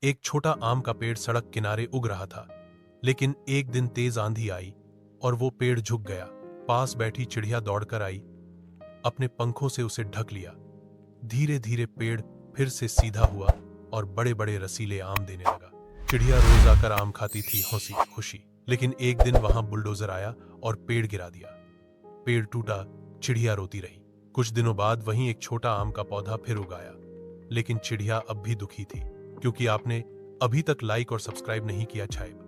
एक छोटा आम का पेड़ सड़क किनारे उग रहा था, लेकिन एक दिन तेज आंधी आई और वो पेड़ झुक गया। पास बैठी चिड़िया दौड़कर आई, अपने पंखों से उसे ढक लिया। धीरे धीरे पेड़ फिर से सीधा हुआ और बड़े बड़े रसीले आम देने लगा। चिड़िया रोज आकर आम खाती थी, हंसी खुशी। लेकिन एक दिन वहां बुलडोजर आया और पेड़ गिरा दिया। पेड़ टूटा, चिड़िया रोती रही। कुछ दिनों बाद वहीं एक छोटा आम का पौधा फिर उगाया, लेकिन चिड़िया अब भी दुखी थी, क्योंकि आपने अभी तक लाइक और सब्सक्राइब नहीं किया। छाइब